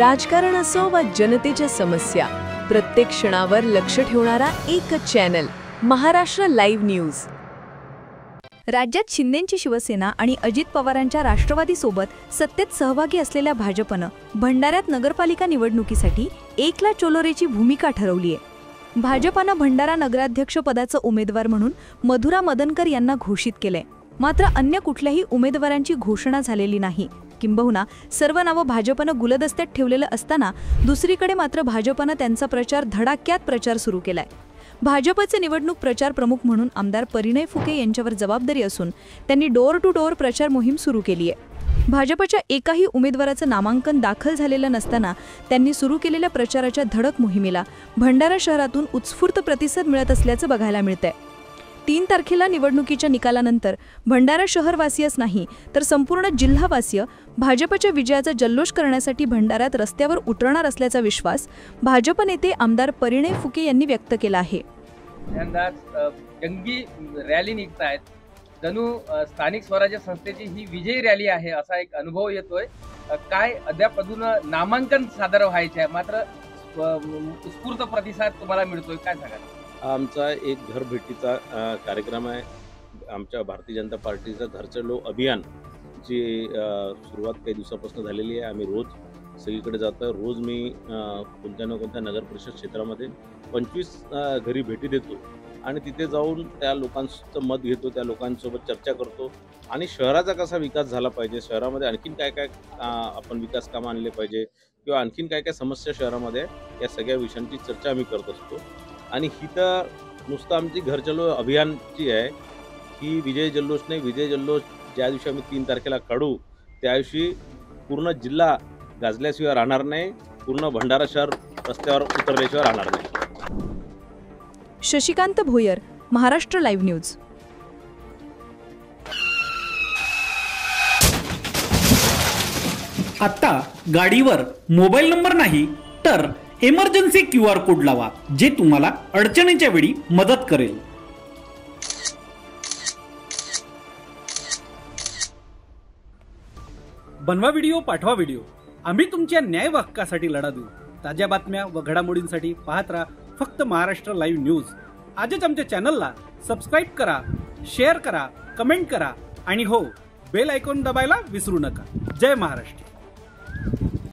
राजकारण असो वा जनतेच्या समस्या, प्रत्येक क्षणावर लक्ष ठेवणारा एकच चॅनल, महाराष्ट्र लाईव्ह न्यूज। राज्यात शिंदेंची शिवसेना आणि अजित पवारांच्या राष्ट्रवादीसोबत सत्तेत सहभागी असलेल्या भाजपनं भंडाऱ्यात नगरपालिका निवडणुकीसाठी एकला चोलोरेची भूमिका ठरवली आहे। भाजपनं भंडारा नगराध्यक्ष पदाचा उमेदवार म्हणून मधुरा मदनकर यांना घोषित केले, मात्र अन्य कुठल्याही उमेदवारांची घोषणा झालेली नाही। किंबहुना सर्व नावं भाजपनं गुलदस्त्यात ठेवलेलं असताना दुसरीकडे मात्र भाजपनं त्यांचा धडाक्यात प्रचार सुरू केलाय। भाजपचे निवडणूक प्रचार प्रमुख म्हणून आमदार परिणय फुके यांच्यावर जबाबदारी असून त्यांनी डोर टू डोर प्रचार मोहीम सुरू केली आहे। भाजपच्या एकाही उमेदवाराचं नामांकन दाखल झालेलं नसताना त्यांनी सुरू केलेल्या प्रचाराच्या धडक मोहिमेला भंडारा शहरातून उत्स्फूर्त प्रतिसाद मिळत असल्याचं बघायला मिळतंय। 3 तारखेला निवडणुकीच्या निकालानंतर भंडारा शहरवासीयच नाही तर संपूर्ण जिल्हावासीय भाजपच्या विजयाचा जल्लोष करण्यासाठी भंडाऱ्यात रस्त्यावर उतरणार असल्याचा विश्वास भाजप नेते आमदार परिणय फुके यांनी व्यक्त केला आहे। जंगी रॅली निघतायत, जणू स्थानिक स्वराज्य संस्थेची ही विजयी रॅली आहे असा एक अनुभव येतोय। काय अद्याप अजून नामांकन सादर व्हायचे आहे, मात्र उत्स्फूर्त प्रतिसाद तुम्हाला मिळतोय, काय सांगाल? आमचा एक घर भेटीचा कार्यक्रम आहे। आमच्या भारतीय जनता पार्टीचा घर चलो अभियान जी सुरुवात काही दिवसापासून झालेली आहे। आम्ही रोज सगळीकडे जातो। रोज मी कोणत्या ना कोणत्या नगर परिषद क्षेत्रामध्ये 25 घरी भेटी देतो आणि तिथे जाऊन त्या लोकांचं मत घेतो, त्या लोकांसोबत चर्चा करतो आणि शहराचा कसा विकास झाला पाहिजे, शहरामध्ये आणखीन काय काय आपण विकास कामं आणले पाहिजे किंवा आणखीन काय काय समस्या शहरामध्ये, या सगळ्या विषयांची चर्चा आम्ही करत असतो। आणि ही तर नुसतं आमची घर चलो अभियानची आहे, ही विजय जल्लोष नाही। विजय जल्लोष ज्या दिवशी आम्ही 3 तारखेला काढू त्या दिवशी पूर्ण जिल्हा गाजल्याशिवाय राहणार नाही, पूर्ण भंडारा शहर रस्त्यावर उतरल्याशिवाय राहणार नाही। Shashikant Bhoyar, Maharashtra live news. आता गाडीवर मोबाईल नंबर नाही तर इमर्जन्सी QR कोड लावा, जे तुम्हाला अडचणीच्या वेळी मदत करेल। बनवा व्हिडिओ, पाठवा व्हिडिओ, आम्ही तुमच्या न्याय हक्कासाठी लढा देऊ। ताज्या बातम्या व घडामोडींसाठी पाहत राहा फक्त महाराष्ट्र लाईव्ह न्यूज। आजच आमच्या चॅनलला सबस्क्राईब करा, शेअर करा, कमेंट करा आणि हो, बेल आयकॉन दबायला विसरू नका। जय महाराष्ट्र।